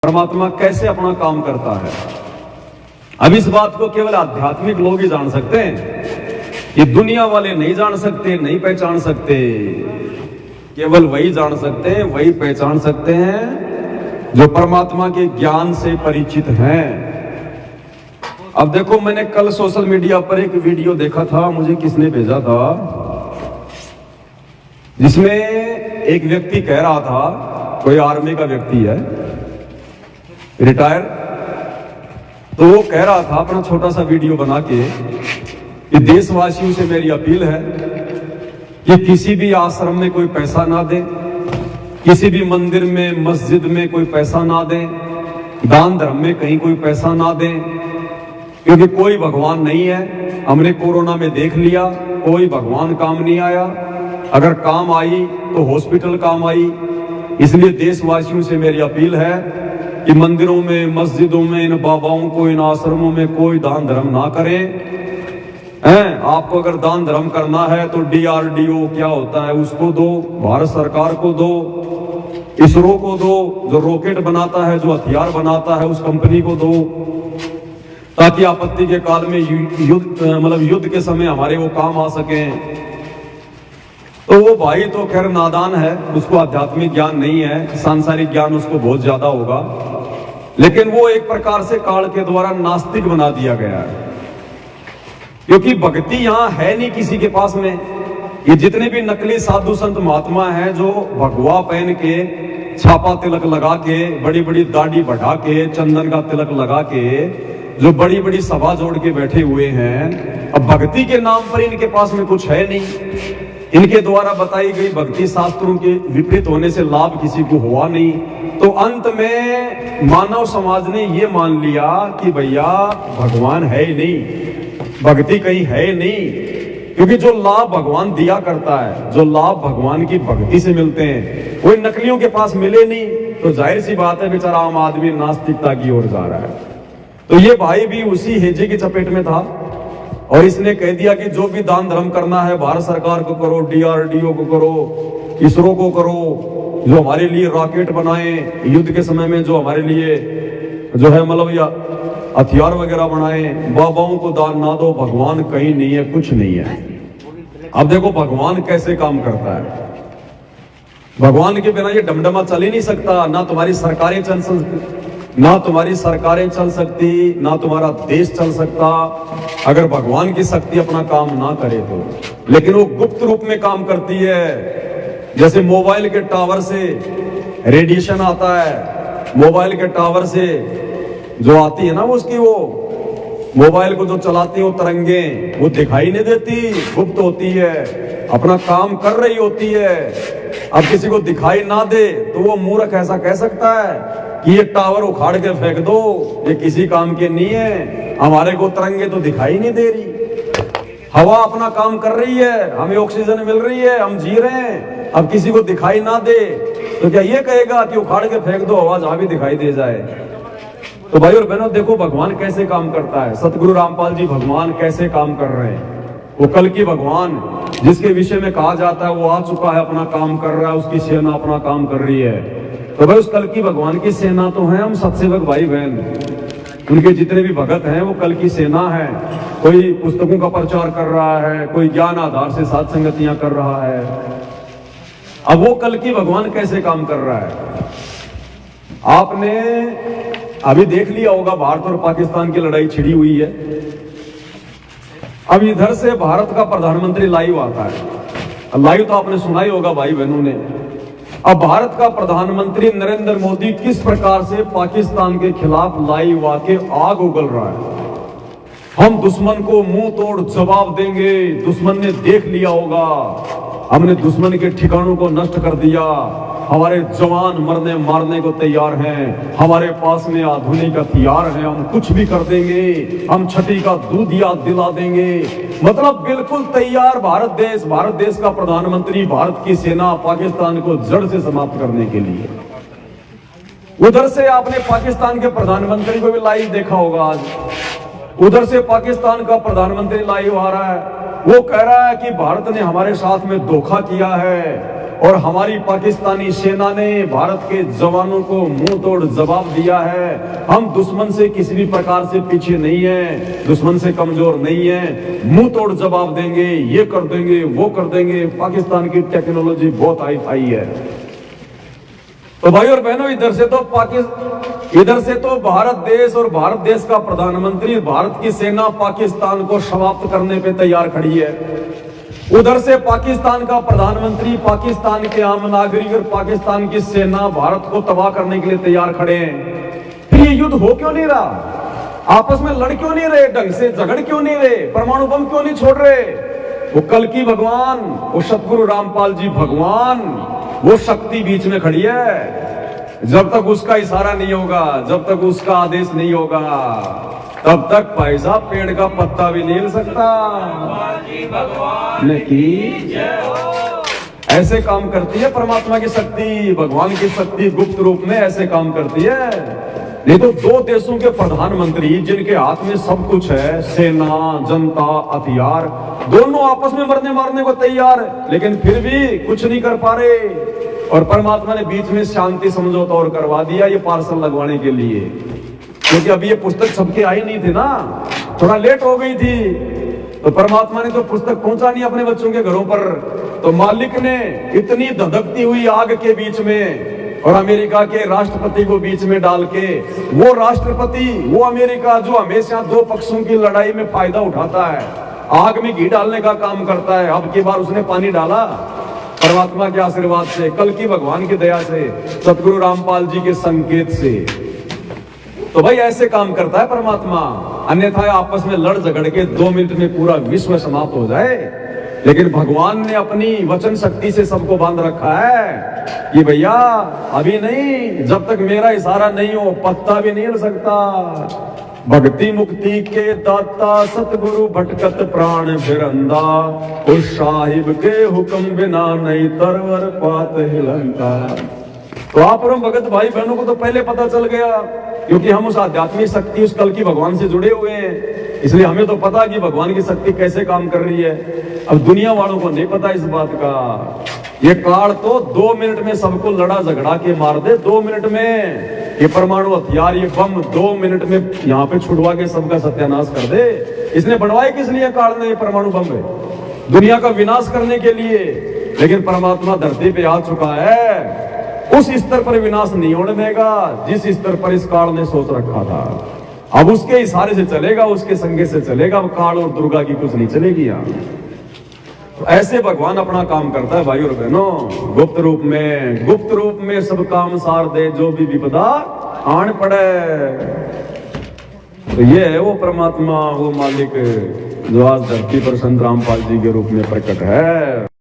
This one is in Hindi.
परमात्मा कैसे अपना काम करता है। अब इस बात को केवल आध्यात्मिक लोग ही जान सकते हैं, ये दुनिया वाले नहीं जान सकते, नहीं पहचान सकते। केवल वही जान सकते हैं, वही पहचान सकते हैं जो परमात्मा के ज्ञान से परिचित हैं। अब देखो, मैंने कल सोशल मीडिया पर एक वीडियो देखा था, मुझे किसने भेजा था, जिसमें एक व्यक्ति कह रहा था, कोई आर्मी का व्यक्ति है, रिटायर, तो वो कह रहा था अपना छोटा सा वीडियो बना के कि देशवासियों से मेरी अपील है कि किसी भी आश्रम में कोई पैसा ना दे, किसी भी मंदिर में मस्जिद में कोई पैसा ना दे, दान धर्म में कहीं कोई पैसा ना दे, क्योंकि कोई भगवान नहीं है। हमने कोरोना में देख लिया, कोई भगवान काम नहीं आया, अगर काम आई तो हॉस्पिटल काम आई। इसलिए देशवासियों से मेरी अपील है कि मंदिरों में मस्जिदों में इन बाबाओं को, इन आश्रमों में कोई दान धर्म ना करें। आपको अगर दान धर्म करना है तो DRDO क्या होता है उसको दो, भारत सरकार को दो, इसरो को दो, जो रॉकेट बनाता है, जो हथियार बनाता है, उस कंपनी को दो, ताकि आपत्ति के काल में युद्ध के समय हमारे वो काम आ सके। तो वो भाई तो खैर नादान है, उसको आध्यात्मिक ज्ञान नहीं है, सांसारिक ज्ञान उसको बहुत ज्यादा होगा, लेकिन वो एक प्रकार से काल के द्वारा नास्तिक बना दिया गया है, क्योंकि भक्ति यहां है नहीं किसी के पास में। ये जितने भी नकली साधु संत महात्मा हैं जो भगवा पहन के, छापा तिलक लगा के, बड़ी बड़ी दाढ़ी बढ़ा के, चंदन का तिलक लगा के, जो बड़ी बड़ी सभा जोड़ के बैठे हुए हैं, अब भक्ति के नाम पर इनके पास में कुछ है नहीं। इनके द्वारा बताई गई भक्ति शास्त्रों के विपरीत होने से लाभ किसी को हुआ नहीं। तो अंत में मानव समाज ने ये मान लिया कि भैया भगवान है ही नहीं, भक्ति कहीं है ही नहीं, क्योंकि जो लाभ भगवान दिया करता है, जो लाभ भगवान की भक्ति से मिलते हैं, वो नकलियों के पास मिले नहीं। तो जाहिर सी बात है बेचारा आम आदमी नास्तिकता की ओर जा रहा है। तो ये भाई भी उसी हेजे की चपेट में था और इसने कह दिया कि जो भी दान धर्म करना है भारत सरकार को करो, DRDO को करो, इसरो को करो, जो हमारे लिए रॉकेट बनाए, युद्ध के समय में जो हमारे लिए जो है या हथियार वगैरह बनाए, बाबाओं को दान ना दो, भगवान कहीं नहीं है, कुछ नहीं है। अब देखो भगवान कैसे काम करता है। भगवान के बिना ये डमडमा चल ही नहीं सकता, ना तुम्हारी सरकारें चल सकती, ना तुम्हारा देश चल सकता, अगर भगवान की शक्ति अपना काम ना करे तो। लेकिन वो गुप्त रूप में काम करती है। जैसे मोबाइल के टावर से रेडिएशन आता है, मोबाइल के टावर से जो आती है ना, उसकी वो मोबाइल को जो चलाती है वो तरंगे, वो दिखाई नहीं देती, गुप्त होती है, अपना काम कर रही होती है। अब किसी को दिखाई ना दे तो वो मूर्ख ऐसा कह सकता है कि ये टावर उखाड़ के फेंक दो, ये किसी काम के नहीं है, हमारे को तरंगे तो दिखाई नहीं दे रही, हवा अपना काम कर रही है, हमें ऑक्सीजन मिल रही है, हम जी रहे हैं। अब किसी को दिखाई ना दे तो क्या ये कहेगा कि उखाड़ के फेंक दो, हवा जहां भी दिखाई दे जाए। तो भाई और बहनों, देखो भगवान कैसे काम करता है। सतगुरु रामपाल जी भगवान कैसे काम कर रहे हैं। वो कल की भगवान जिसके विषय में कहा जाता है वो आ चुका है, अपना काम कर रहा है, उसकी सेना अपना काम कर रही है। तो भाई उस कल की भगवान की सेना तो है हम सत्सेवक भाई बहन, उनके जितने भी भगत हैं वो कल की सेना है। कोई पुस्तकों का प्रचार कर रहा है, कोई ज्ञान आधार से साथ संगतियां कर रहा है। अब वो कल की भगवान कैसे काम कर रहा है, आपने अभी देख लिया होगा, भारत और पाकिस्तान की लड़ाई छिड़ी हुई है। अब इधर से भारत का प्रधानमंत्री लाइव आता है, लाइव तो आपने सुना ही होगा भाई बहनों ने। अब भारत का प्रधानमंत्री नरेंद्र मोदी किस प्रकार से पाकिस्तान के खिलाफ लाइव आके आग उगल रहा है। हम दुश्मन को मुंह तोड़ जवाब देंगे, दुश्मन ने देख लिया होगा, हमने दुश्मन के ठिकानों को नष्ट कर दिया, हमारे जवान मरने मारने को तैयार हैं, हमारे पास में आधुनिक हथियार हैं, हम कुछ भी कर देंगे, हम छठी का दूध याद दिला देंगे। मतलब बिल्कुल तैयार भारत देश का प्रधानमंत्री, भारत की सेना पाकिस्तान को जड़ से समाप्त करने के लिए। उधर से आपने पाकिस्तान के प्रधानमंत्री को भी लाइव देखा होगा आज, उधर से पाकिस्तान का प्रधानमंत्री लाइव आ रहा है, वो कह रहा है कि भारत ने हमारे साथ में धोखा किया है और हमारी पाकिस्तानी सेना ने भारत के जवानों को मुंह तोड़ जवाब दिया है। हम दुश्मन से किसी भी प्रकार से पीछे नहीं है, दुश्मन से कमजोर नहीं है, मुंह तोड़ जवाब देंगे, ये कर देंगे, वो कर देंगे। पाकिस्तान की टेक्नोलॉजी बहुत हाई फाई है। तो भाई और बहनों, इधर से तो भारत देश और भारत देश का प्रधानमंत्री, भारत की सेना पाकिस्तान को समाप्त करने पे तैयार खड़ी है। उधर से पाकिस्तान का प्रधानमंत्री, पाकिस्तान के आम नागरिक और पाकिस्तान की सेना भारत को तबाह करने के लिए तैयार खड़े हैं। फिर ये युद्ध हो क्यों नहीं रहा? आपस में लड़ क्यों नहीं रहे? ढंग से झगड़ क्यों नहीं रहे? परमाणु बम क्यों नहीं छोड़ रहे? वो कल्कि भगवान, वो सतगुरु रामपाल जी भगवान, वो शक्ति बीच में खड़ी है। जब तक उसका इशारा नहीं होगा, जब तक उसका आदेश नहीं होगा, तब तक पैसा पेड़ का पत्ता भी नहीं हिल सकता। नहीं, ऐसे काम करती है परमात्मा की शक्ति, भगवान की शक्ति गुप्त रूप में ऐसे काम करती है। नहीं तो दो देशों के प्रधानमंत्री जिनके हाथ में सब कुछ है, सेना, जनता, हथियार, दोनों आपस में मरने मारने को तैयार है, लेकिन फिर भी कुछ नहीं कर पा रहे। और परमात्मा ने बीच में शांति समझौता और करवा दिया, ये पार्सल लगवाने के लिए, क्योंकि अभी ये पुस्तक सबके आई नहीं थी ना, थोड़ा लेट हो गई थी। तो परमात्मा ने तो पुस्तक पहुंचा नहीं अपने बच्चों के घरों पर, तो मालिक ने इतनी धधकती हुई आग के बीच में और अमेरिका के राष्ट्रपति को बीच में डाल के, वो राष्ट्रपति, वो अमेरिका जो हमेशा दो पक्षों की लड़ाई में फायदा उठाता है, आग में घी डालने का काम करता है, अब की बार उसने पानी डाला परमात्मा के आशीर्वाद से, कल्कि भगवान की दया से, सतगुरु रामपाल जी के संकेत से। तो भाई ऐसे काम करता है परमात्मा, अन्यथा आपस में लड़ झगड़ के 2 मिनट में पूरा विश्व समाप्त हो जाए। लेकिन भगवान ने अपनी वचन शक्ति से सबको बांध रखा है कि भैया अभी नहीं, जब तक मेरा इशारा नहीं हो पत्ता भी नहीं हिल सकता। भक्ति मुक्ति के दाता सतगुरु भटकत प्राण फिरंदा, उस साहिब के हुक्म बिना नहीं तरवर पात हिलंता। तो आप और भगत भाई बहनों को तो पहले पता चल गया, क्योंकि हम उस आध्यात्मिक शक्ति, उस कल्कि भगवान से जुड़े हुए हैं, इसलिए हमें तो पता कि भगवान की शक्ति कैसे काम कर रही है। अब दुनिया वालों को नहीं पता इस बात का। ये काल तो 2 मिनट में सबको लड़ा झगड़ा के मार दे, 2 मिनट में ये परमाणु हथियार, ये बम 2 मिनट में यहाँ पे छुड़वा के सबका सत्यानाश कर दे। इसने बनवाए किस लिए काल ने? ये परमाणु बम है दुनिया का विनाश करने के लिए। लेकिन परमात्मा धरती पे आ चुका है, उस स्तर पर विनाश नहीं होने देगा जिस स्तर पर इस काल ने सोच रखा था। अब उसके इशारे से चलेगा, उसके संगे से चलेगा। अब काल और दुर्गा की कुछ नहीं चलेगी यहाँ। तो ऐसे भगवान अपना काम करता है भाई और बहनों, गुप्त रूप में सब काम सार दे, जो भी विपदा आन पड़े। तो ये है वो परमात्मा, वो मालिक जो आज धरती पर संत रामपाल जी के रूप में प्रकट है।